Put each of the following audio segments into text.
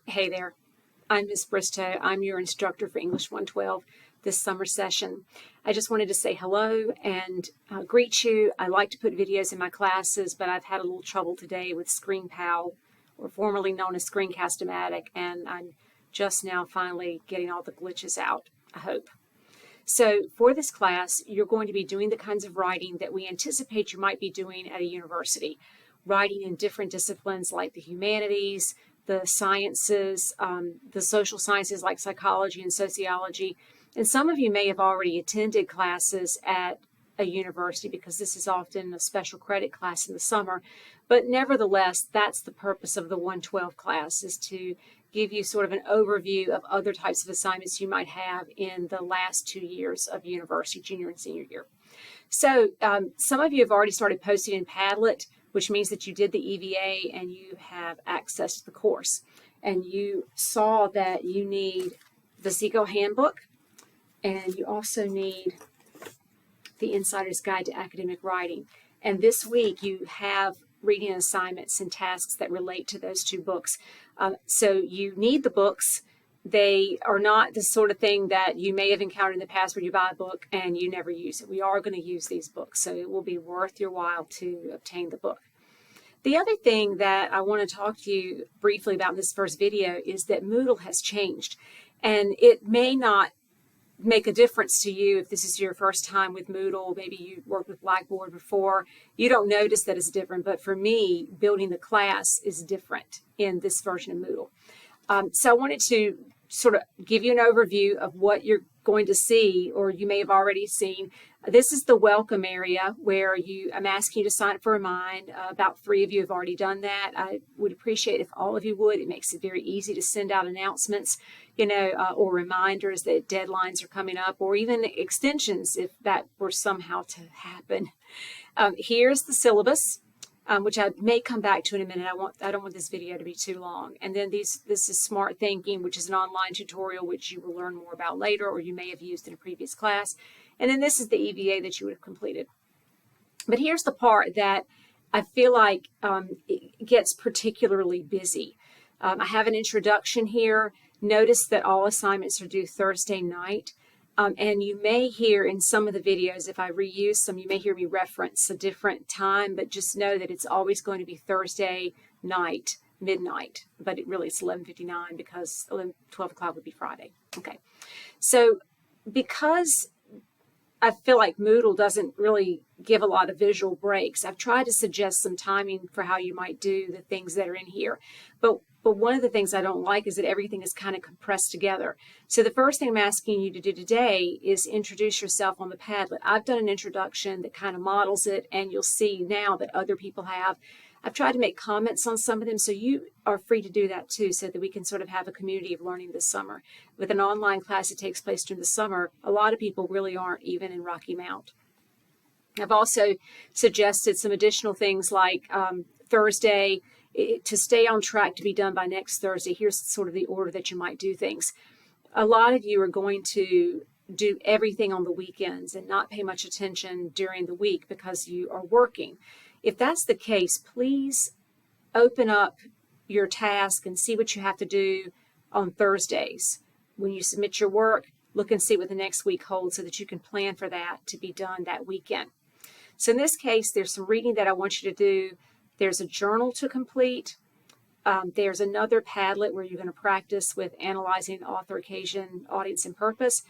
Hey there, I'm Miss Bristow. I'm your instructor for English 112 this summer session. I just wanted to say hello and greet you. I like to put videos in my classes, but I've had a little trouble today with ScreenPal, or formerly known as Screencast-O-Matic, and I'm just now finally getting all the glitches out, I hope. So for this class, you're going to be doing the kinds of writing that we anticipate you might be doing at a university. Writing in different disciplines like the humanities, the sciences, the social sciences like psychology and sociology. And some of you may have already attended classes at a university because this is often a special credit class in the summer. But nevertheless, that's the purpose of the 112 class, is to give you sort of an overview of other types of assignments you might have in the last 2 years of university, junior and senior year. So some of you have already started posting in Padlet, which means that you did the EVA and you have access to the course. And you saw that you need the Seagull Handbook, and you also need the Insider's Guide to Academic Writing. And this week you have reading assignments and tasks that relate to those two books. So you need the books. They are not the sort of thing that you may have encountered in the past where you buy a book and you never use it. We are going to use these books, so it will be worth your while to obtain the book. The other thing that I want to talk to you briefly about in this first video is that Moodle has changed, and it may not make a difference to you if this is your first time with Moodle. Maybe you worked with Blackboard before. You don't notice that it's different, but for me, building the class is different in this version of Moodle. So I wanted to sort of give you an overview of what you're going to see, or you may have already seen. This is the welcome area where I'm asking you to sign up for Remind. About 3 of you have already done that. I would appreciate if all of you would. It makes it very easy to send out announcements, or reminders that deadlines are coming up, or even extensions if that were somehow to happen. Here's the syllabus, which I may come back to in a minute. I don't want this video to be too long. And then this is Smart Thinking, which is an online tutorial which you will learn more about later, or you may have used in a previous class. And then this is the EVA that you would have completed. But here's the part that I feel like it gets particularly busy. I have an introduction here. Notice that all assignments are due Thursday night. And you may hear in some of the videos, if I reuse some, you may hear me reference a different time, but just know that it's always going to be Thursday night, midnight, but it's 11:59 because 12 o'clock would be Friday. Okay, so because I feel like Moodle doesn't really give a lot of visual breaks, I've tried to suggest some timing for how you might do the things that are in here. But one of the things I don't like is that everything is kind of compressed together. So the first thing I'm asking you to do today is introduce yourself on the Padlet. I've done an introduction that kind of models it, and you'll see now that other people have. I've tried to make comments on some of them, so you are free to do that too, so that we can sort of have a community of learning this summer. With an online class that takes place during the summer, a lot of people really aren't even in Rocky Mount. I've also suggested some additional things like Thursday, to stay on track to be done by next Thursday. Here's sort of the order that you might do things. A lot of you are going to do everything on the weekends and not pay much attention during the week because you are working. If that's the case, please open up your task and see what you have to do on Thursdays. When you submit your work, look and see what the next week holds so that you can plan for that to be done that weekend. So in this case, there's some reading that I want you to do. There's a journal to complete. There's another Padlet where you're going to practice with analyzing author, occasion, audience, and purpose.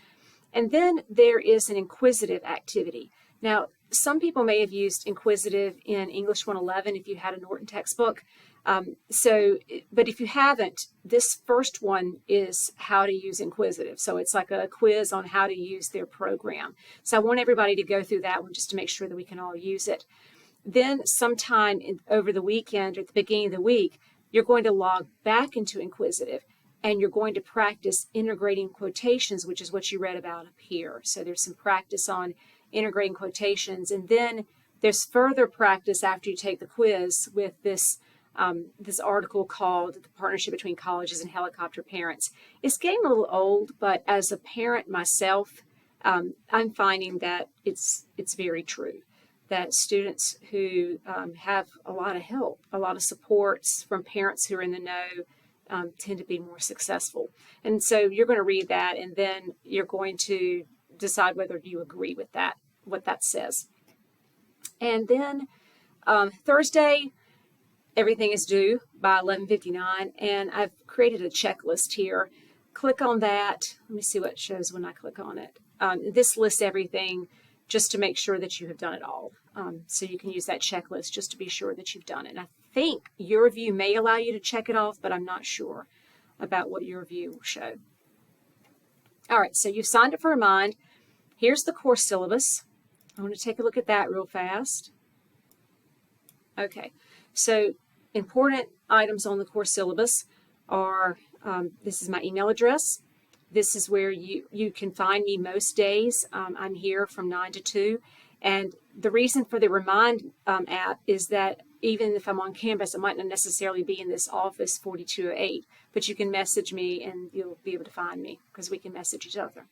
And then there is an inquisitive activity. Now, some people may have used inquisitive in English 111 if you had a Norton textbook. But if you haven't, this first one is how to use inquisitive. So it's like a quiz on how to use their program. So I want everybody to go through that one just to make sure that we can all use it. Then sometime over the weekend or at the beginning of the week, you're going to log back into inquisitive and you're going to practice integrating quotations, which is what you read about up here. So there's some practice on integrating quotations, and then there's further practice after you take the quiz with this article called The Partnership Between Colleges and Helicopter Parents. It's getting a little old, but as a parent myself, I'm finding that it's very true. That students who have a lot of help, a lot of supports from parents who are in the know, tend to be more successful. And so you're going to read that, and then you're going to decide whether you agree with that, what that says. And then Thursday, everything is due by 11:59, and I've created a checklist here. Click on that. Let me see what it shows when I click on it. This lists everything just to make sure that you have done it all. So you can use that checklist just to be sure that you've done it. And I think your review may allow you to check it off, but I'm not sure about what your review will show. All right, so you've signed up for Remind. Here's the course syllabus. I want to take a look at that real fast. Okay, so important items on the course syllabus are, this is my email address. This is where you can find me most days. I'm here from 9 to 2. And the reason for the Remind app is that even if I'm on campus, I might not necessarily be in this office 4208, but you can message me and you'll be able to find me because we can message each other.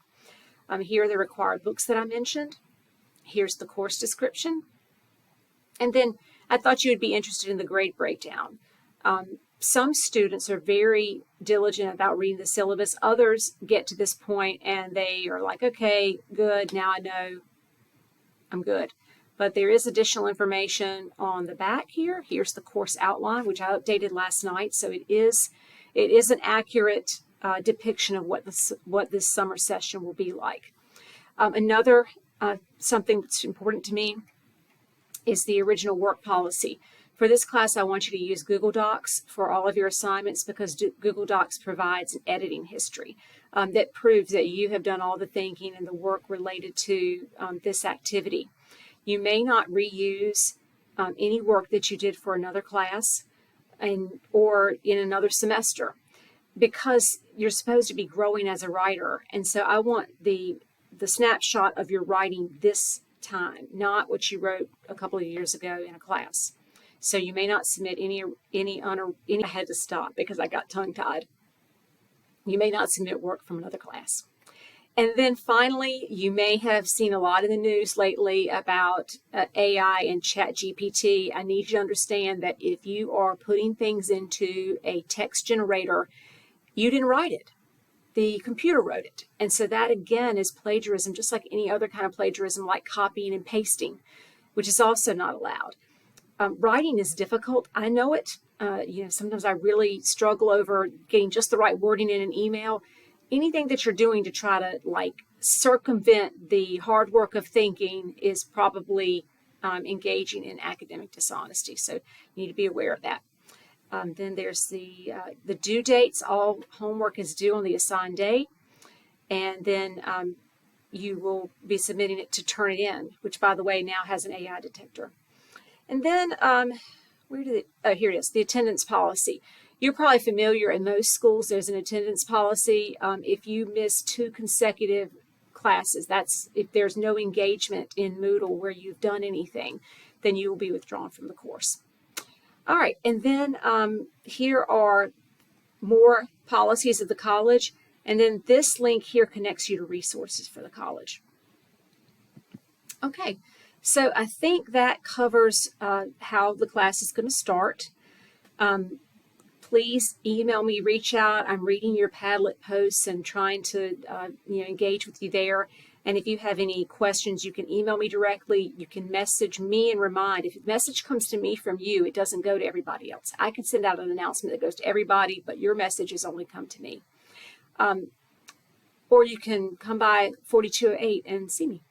Here are the required books that I mentioned. Here's the course description. And then I thought you would be interested in the grade breakdown. Some students are very diligent about reading the syllabus. Others get to this point and they are like, okay, good, now I know I'm good. But there is additional information on the back here. Here's the course outline, which I updated last night. So it is an accurate depiction of what this summer session will be like. Another something that's important to me is the original work policy. For this class, I want you to use Google Docs for all of your assignments because Google Docs provides an editing history that proves that you have done all the thinking and the work related to this activity. You may not reuse any work that you did for another class or in another semester because you're supposed to be growing as a writer. And so I want the snapshot of your writing this time, not what you wrote a couple of years ago in a class. So you may not submit any. I had to stop because I got tongue-tied. You may not submit work from another class. And then finally, you may have seen a lot in the news lately about AI and ChatGPT. I need you to understand that if you are putting things into a text generator, you didn't write it. The computer wrote it. And so that, again, is plagiarism, just like any other kind of plagiarism, like copying and pasting, which is also not allowed. Writing is difficult. I know it. Sometimes I really struggle over getting just the right wording in an email. Anything that you're doing to try to circumvent the hard work of thinking is probably engaging in academic dishonesty. So you need to be aware of that. Then there's the due dates. All homework is due on the assigned day. And then you will be submitting it to Turnitin, which, by the way, now has an AI detector. And then, here it is, the attendance policy. You're probably familiar in most schools, there's an attendance policy. If you miss 2 consecutive classes, that's if there's no engagement in Moodle where you've done anything, then you will be withdrawn from the course. All right, and then here are more policies of the college. And then this link here connects you to resources for the college. Okay. So I think that covers how the class is going to start. Please email me, reach out. I'm reading your Padlet posts and trying to engage with you there. And if you have any questions, you can email me directly. You can message me and Remind. If a message comes to me from you, it doesn't go to everybody else. I can send out an announcement that goes to everybody, but your messages only come to me. Or you can come by 4208 and see me.